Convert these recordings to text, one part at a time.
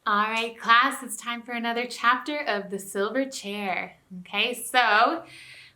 All right, class, it's time for another chapter of The Silver Chair. Okay, so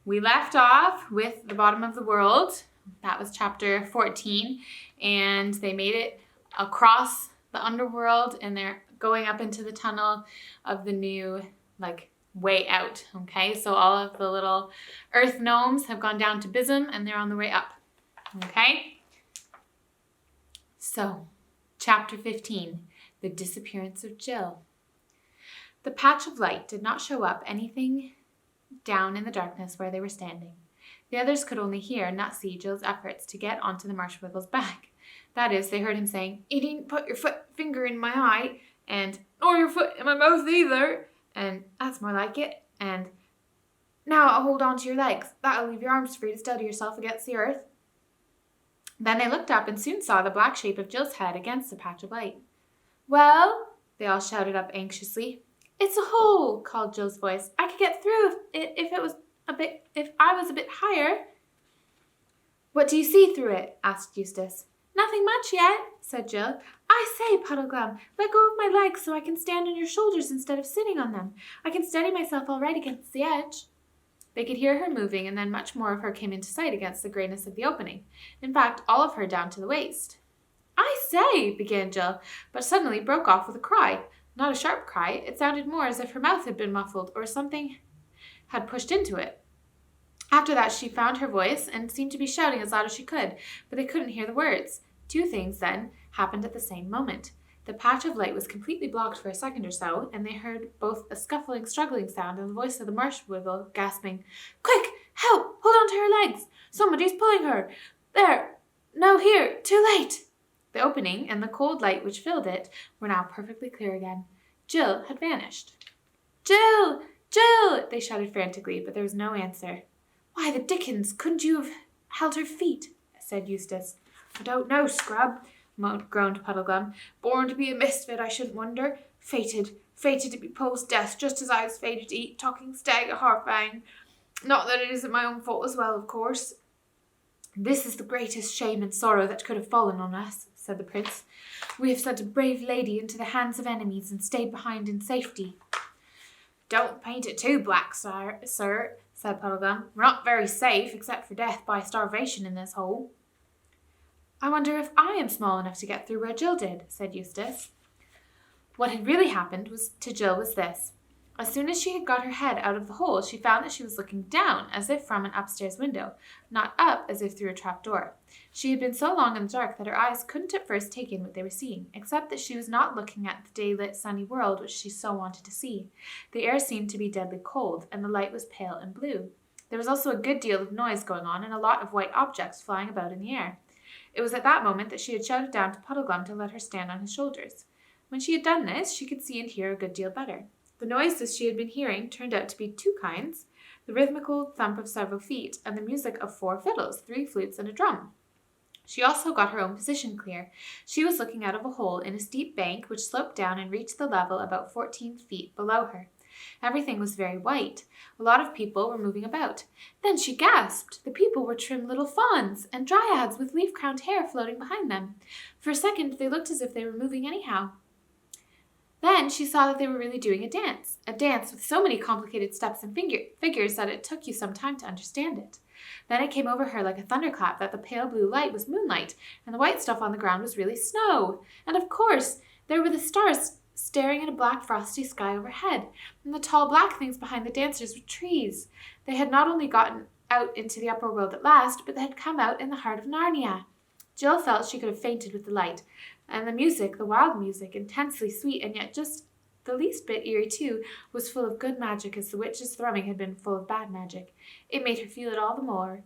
we left off with the bottom of the world. That was chapter 14, and they made it across the underworld, and they're going up into the tunnel of the new, way out. Okay, so all of the little earth gnomes have gone down to Bism, and they're on the way up. Okay, so chapter 15. The disappearance of Jill. The patch of light did not show up anything down in the darkness where they were standing. The others could only hear, not see, Jill's efforts to get onto the Marshwiggle's back. That is, they heard him saying, "You needn't put your finger in my eye," and "Nor your foot in my mouth either," and "That's more like it," and "Now I'll hold on to your legs. That'll leave your arms free to steady yourself against the earth." Then they looked up and soon saw the black shape of Jill's head against the patch of light. "Well?" they all shouted up anxiously. "It's a hole," called Jill's voice. "I could get through if I was a bit higher." "What do you see through it?" asked Eustace. "Nothing much yet," said Jill. "I say, Puddleglum, let go of my legs so I can stand on your shoulders instead of sitting on them. I can steady myself all right against the edge." They could hear her moving, and then much more of her came into sight against the greyness of the opening. In fact, all of her down to the waist. "I say," began Jill, but suddenly broke off with a cry. Not a sharp cry. It sounded more as if her mouth had been muffled or something had pushed into it. After that she found her voice and seemed to be shouting as loud as she could, but they couldn't hear the words. Two things, then, happened at the same moment. The patch of light was completely blocked for a second or so, and they heard both a scuffling, struggling sound and the voice of the Marshwiggle gasping, "Quick! Help! Hold on to her legs! Somebody's pulling her! There! No, here! Too late!" The opening and the cold light which filled it were now perfectly clear again. Jill had vanished. "Jill! Jill!" they shouted frantically, but there was no answer. "Why the dickens couldn't you have held her feet?" said Eustace. "I don't know, Scrub," groaned Puddleglum. "Born to be a misfit, I shouldn't wonder. Fated to be post death, just as I was fated to eat talking stag at Harfang. Not that it isn't my own fault as well, of course." "This is the greatest shame and sorrow that could have fallen on us," said the prince. "We have sent a brave lady into the hands of enemies and stayed behind in safety." "Don't paint it too black, sir," said Puddleglum. "We're not very safe, except for death by starvation in this hole." "I wonder if I am small enough to get through where Jill did," said Eustace. What had really happened to Jill was this. As soon as she had got her head out of the hole, she found that she was looking down, as if from an upstairs window, not up, as if through a trap door. She had been so long in the dark that her eyes couldn't at first take in what they were seeing, except that she was not looking at the day-lit sunny world which she so wanted to see. The air seemed to be deadly cold, and the light was pale and blue. There was also a good deal of noise going on, and a lot of white objects flying about in the air. It was at that moment that she had shouted down to Puddleglum to let her stand on his shoulders. When she had done this, she could see and hear a good deal better. The noises she had been hearing turned out to be two kinds, the rhythmical thump of several feet, and the music of 4 fiddles, 3 flutes, and a drum. She also got her own position clear. She was looking out of a hole in a steep bank which sloped down and reached the level about 14 feet below her. Everything was very white. A lot of people were moving about. Then she gasped. The people were trim little fauns, and dryads with leaf-crowned hair floating behind them. For a second they looked as if they were moving anyhow. Then she saw that they were really doing a dance with so many complicated steps and figures that it took you some time to understand it. Then it came over her like a thunderclap that the pale blue light was moonlight, and the white stuff on the ground was really snow. And of course, there were the stars staring at a black frosty sky overhead, and the tall black things behind the dancers were trees. They had not only gotten out into the upper world at last, but they had come out in the heart of Narnia. Jill felt she could have fainted with delight. And the music, the wild music, intensely sweet and yet just the least bit eerie too, was full of good magic as the witch's thrumming had been full of bad magic. It made her feel it all the more.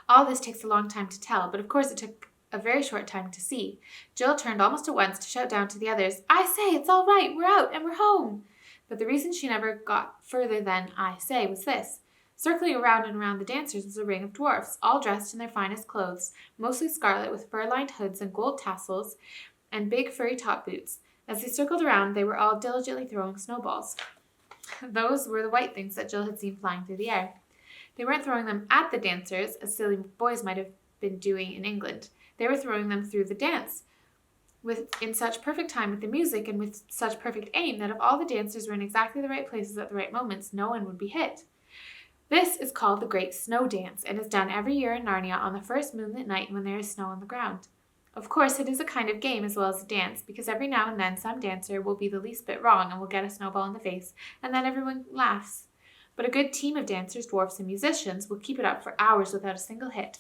All this takes a long time to tell, but of course it took a very short time to see. Jill turned almost at once to shout down to the others, "I say, it's all right, we're out and we're home." But the reason she never got further than "I say" was this. Circling around and around the dancers was a ring of dwarfs, all dressed in their finest clothes, mostly scarlet with fur-lined hoods and gold tassels and big furry top boots. As they circled around, they were all diligently throwing snowballs. Those were the white things that Jill had seen flying through the air. They weren't throwing them at the dancers, as silly boys might have been doing in England. They were throwing them through the dance, in such perfect time with the music and with such perfect aim that if all the dancers were in exactly the right places at the right moments, no one would be hit. This is called the Great Snow Dance and is done every year in Narnia on the first moonlit night when there is snow on the ground. Of course, it is a kind of game as well as a dance, because every now and then some dancer will be the least bit wrong and will get a snowball in the face, and then everyone laughs. But a good team of dancers, dwarfs, and musicians will keep it up for hours without a single hit.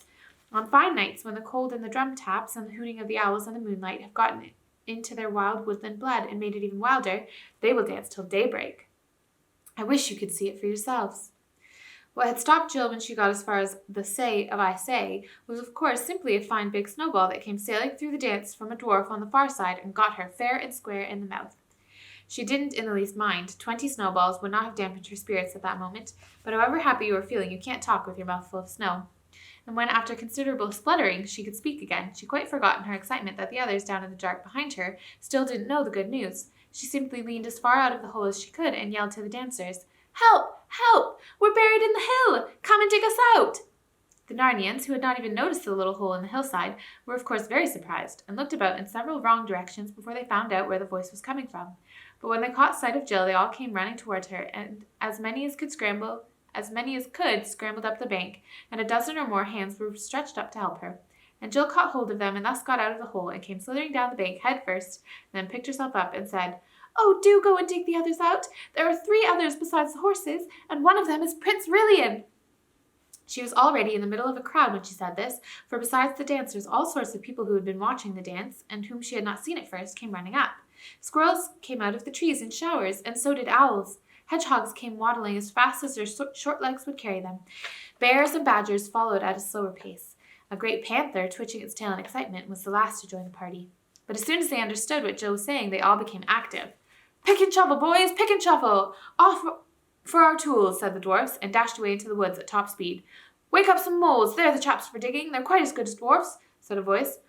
On fine nights, when the cold and the drum taps and the hooting of the owls and the moonlight have gotten into their wild woodland blood and made it even wilder, they will dance till daybreak. I wish you could see it for yourselves. What had stopped Jill when she got as far as the say of I say was of course simply a fine big snowball that came sailing through the dance from a dwarf on the far side and got her fair and square in the mouth. She didn't in the least mind. 20 snowballs would not have dampened her spirits at that moment, but however happy you were feeling, you can't talk with your mouth full of snow. And when, after considerable spluttering, she could speak again, she quite forgot in her excitement that the others down in the dark behind her still didn't know the good news. She simply leaned as far out of the hole as she could and yelled to the dancers, "Help! Help! We're buried in the hill! Come and dig us out!" The Narnians, who had not even noticed the little hole in the hillside, were of course very surprised, and looked about in several wrong directions before they found out where the voice was coming from. But when they caught sight of Jill, they all came running towards her, and as many as could scrambled up the bank, and a dozen or more hands were stretched up to help her. And Jill caught hold of them and thus got out of the hole and came slithering down the bank head first, and then picked herself up and said, "Oh, do go and dig the others out. There are 3 others besides the horses, and one of them is Prince Rilian." She was already in the middle of a crowd when she said this, for besides the dancers, all sorts of people who had been watching the dance, and whom she had not seen at first, came running up. Squirrels came out of the trees in showers, and so did owls. Hedgehogs came waddling as fast as their short legs would carry them. Bears and badgers followed at a slower pace. A great panther, twitching its tail in excitement, was the last to join the party. But as soon as they understood what Jill was saying, they all became active. "Pick and shovel, boys, pick and shovel! Off for our tools," said the dwarfs, and dashed away into the woods at top speed. "Wake up some moles, they're the chaps for digging, they're quite as good as dwarfs," said a voice.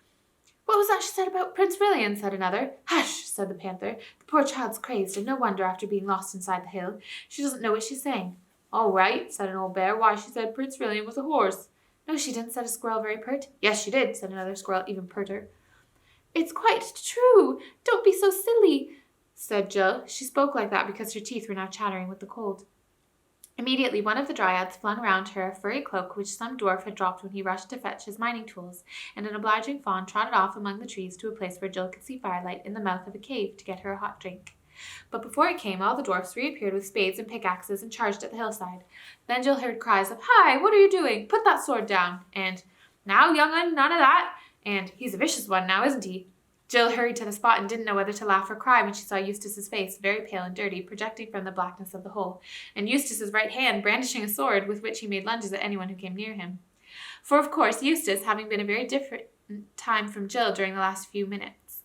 "What was that she said about Prince Rilian?" said another. "Hush," said the panther. "The poor child's crazed, and no wonder after being lost inside the hill. She doesn't know what she's saying." "All right," said an old bear. "Why, she said Prince Rilian was a horse." "No, she didn't," said a squirrel, very pert. "Yes, she did," said another squirrel, even perter. "It's quite true. Don't be so silly," said Jill. She spoke like that because her teeth were now chattering with the cold. Immediately one of the dryads flung round her a furry cloak which some dwarf had dropped when he rushed to fetch his mining tools, and an obliging fawn trotted off among the trees to a place where Jill could see firelight in the mouth of a cave to get her a hot drink. But before it came, all the dwarfs reappeared with spades and pickaxes and charged at the hillside. Then Jill heard cries of, "Hi, what are you doing? Put that sword down!" and "Now, young un, none of that!" and "He's a vicious one now, isn't he?" Jill hurried to the spot and didn't know whether to laugh or cry when she saw Eustace's face, very pale and dirty, projecting from the blackness of the hole, and Eustace's right hand brandishing a sword with which he made lunges at anyone who came near him. For, of course, Eustace, having been a very different time from Jill during the last few minutes.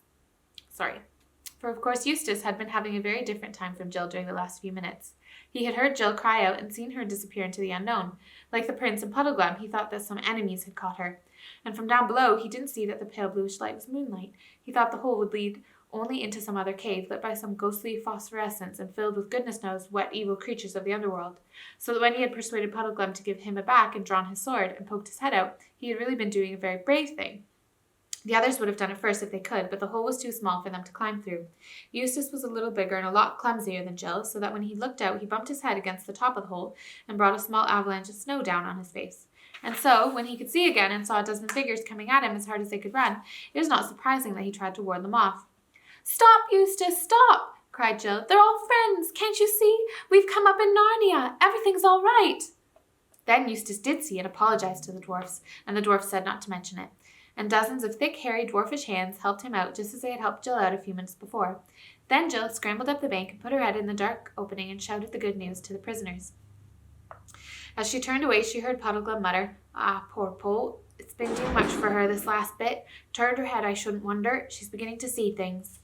Eustace had been having a very different time from Jill during the last few minutes. He had heard Jill cry out and seen her disappear into the unknown. Like the prince in Puddleglum, he thought that some enemies had caught her. And from down below, he didn't see that the pale bluish light was moonlight. He thought the hole would lead only into some other cave, lit by some ghostly phosphorescence and filled with goodness knows what evil creatures of the underworld. So that when he had persuaded Puddleglum to give him a back and drawn his sword and poked his head out, he had really been doing a very brave thing. The others would have done it first if they could, but the hole was too small for them to climb through. Eustace was a little bigger and a lot clumsier than Jill, so that when he looked out, he bumped his head against the top of the hole and brought a small avalanche of snow down on his face. And so, when he could see again and saw a dozen figures coming at him as hard as they could run, it was not surprising that he tried to ward them off. "Stop, Eustace, stop!" cried Jill. "They're all friends. Can't you see? We've come up in Narnia. Everything's all right." Then Eustace did see and apologized to the dwarfs, and the dwarfs said not to mention it. And dozens of thick, hairy, dwarfish hands helped him out just as they had helped Jill out a few minutes before. Then Jill scrambled up the bank and put her head in the dark opening and shouted the good news to the prisoners. As she turned away, she heard Puddleglum mutter, "Ah, poor Poll. It's been too much for her this last bit. Turned her head, I shouldn't wonder. She's beginning to see things."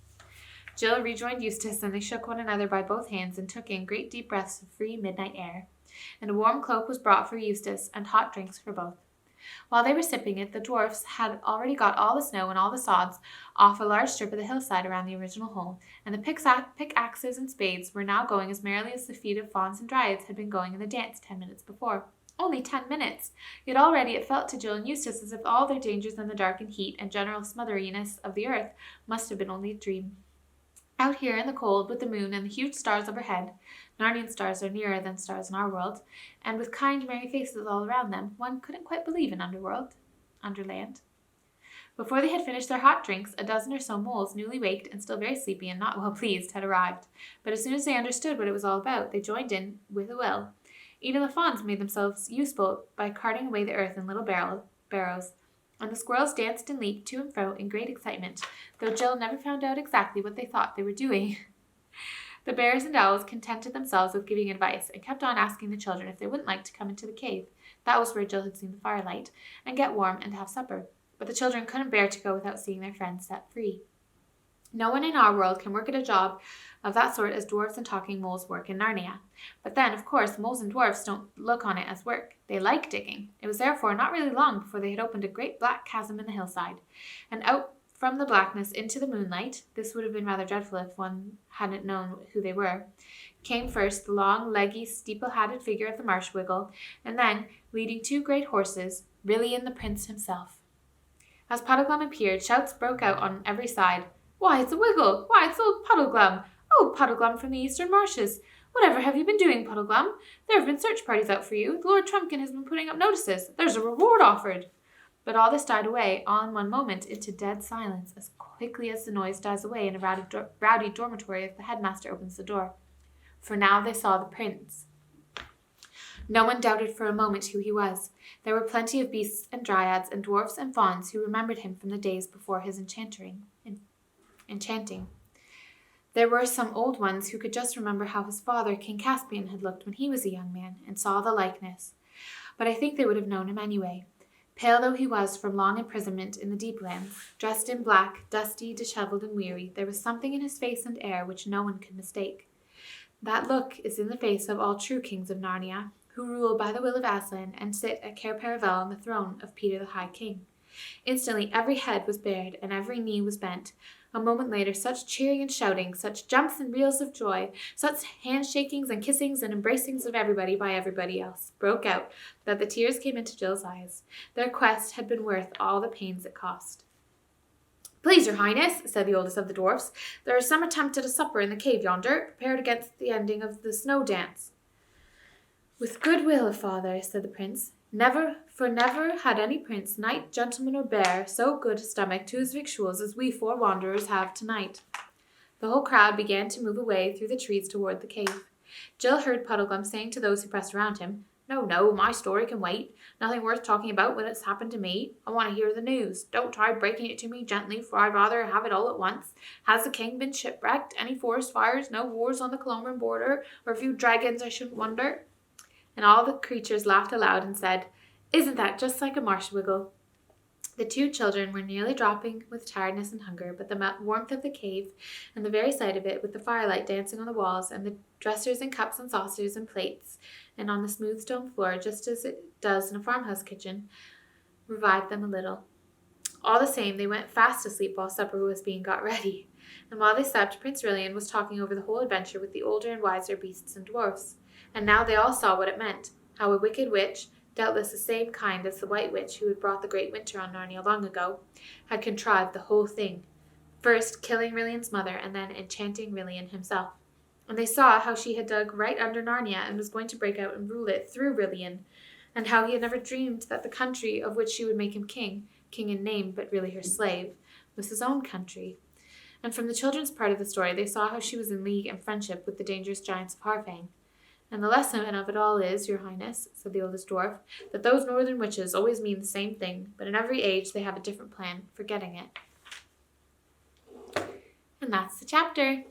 Jill rejoined Eustace, and they shook one another by both hands and took in great deep breaths of free midnight air. And a warm cloak was brought for Eustace, and hot drinks for both. While they were sipping it, the dwarfs had already got all the snow and all the sods off a large strip of the hillside around the original hole, and the pickaxes and spades were now going as merrily as the feet of fauns and dryads had been going in the dance 10 minutes before. Only 10 minutes! Yet already it felt to Jill and Eustace as if all their dangers in the dark and heat and general smotheriness of the earth must have been only a dream. Out here in the cold, with the moon and the huge stars overhead, Narnian stars are nearer than stars in our world, and with kind, merry faces all around them, one couldn't quite believe in Underland. Before they had finished their hot drinks, a dozen or so moles, newly waked and still very sleepy and not well pleased, had arrived. But as soon as they understood what it was all about, they joined in with a will. Even the fawns made themselves useful by carting away the earth in little barrows, and the squirrels danced and leaped to and fro in great excitement, though Jill never found out exactly what they thought they were doing. The bears and owls contented themselves with giving advice, and kept on asking the children if they wouldn't like to come into the cave, that was where Jill had seen the firelight, and get warm and have supper. But the children couldn't bear to go without seeing their friends set free. No one in our world can work at a job of that sort as dwarfs and talking moles work in Narnia. But then, of course, moles and dwarfs don't look on it as work. They like digging. It was therefore not really long before they had opened a great black chasm in the hillside, and out from the blackness into the moonlight, this would have been rather dreadful if one hadn't known who they were, came first the long, leggy, steeple-hatted figure of the Marshwiggle, and then, leading two great horses, Rilian the prince himself. As Puddleglum appeared, shouts broke out on every side. "Why, it's a Wiggle! Why, it's old Puddleglum! Oh, Puddleglum from the eastern marshes! Whatever have you been doing, Puddleglum? There have been search parties out for you. The Lord Trumpkin has been putting up notices. There's a reward offered." But all this died away, all in one moment, into dead silence, as quickly as the noise dies away in a rowdy dormitory if the headmaster opens the door. For now they saw the prince. No one doubted for a moment who he was. There were plenty of beasts and dryads and dwarfs and fauns who remembered him from the days before his enchanting. There were some old ones who could just remember how his father, King Caspian, had looked when he was a young man, and saw the likeness. But I think they would have known him anyway. Pale though he was from long imprisonment in the deep lands, dressed in black, dusty, dishevelled, and weary, there was something in his face and air which no one could mistake. That look is in the face of all true kings of Narnia, who rule by the will of Aslan and sit at Cair Paravel on the throne of Peter the High King. Instantly every head was bared and every knee was bent. A moment later, such cheering and shouting, such jumps and reels of joy, such handshakings and kissings and embracings of everybody by everybody else, broke out that the tears came into Jill's eyes. Their quest had been worth all the pains it cost. "Please, your highness," said the oldest of the dwarfs, "there is some attempt at a supper in the cave yonder, prepared against the ending of the snow dance." "With good will, father," said the prince. Never had any prince, knight, gentleman, or bear so good a stomach to his victuals as we four wanderers have tonight. The whole crowd began to move away through the trees toward the cave. Jill heard Puddleglum saying to those who pressed around him, No, my story can wait. Nothing worth talking about when it's happened to me. I want to hear the news. Don't try breaking it to me gently, for I'd rather have it all at once. Has the king been shipwrecked? Any forest fires? No wars on the Colombran border? Or a few dragons, I shouldn't wonder?" And all the creatures laughed aloud and said, "Isn't that just like a Marshwiggle?" The two children were nearly dropping with tiredness and hunger, but the warmth of the cave and the very sight of it, with the firelight dancing on the walls and the dressers and cups and saucers and plates and on the smooth stone floor, just as it does in a farmhouse kitchen, revived them a little. All the same, they went fast asleep while supper was being got ready. And while they slept, Prince Rilian was talking over the whole adventure with the older and wiser beasts and dwarfs. And now they all saw what it meant, how a wicked witch, doubtless the same kind as the White Witch who had brought the great winter on Narnia long ago, had contrived the whole thing, first killing Rilian's mother and then enchanting Rilian himself. And they saw how she had dug right under Narnia and was going to break out and rule it through Rilian, and how he had never dreamed that the country of which she would make him king in name but really her slave, was his own country. And from the children's part of the story they saw how she was in league and friendship with the dangerous giants of Harfang. "And the lesson of it all is, your highness," said the oldest dwarf, "that those northern witches always mean the same thing, but in every age they have a different plan for getting it." And that's the chapter.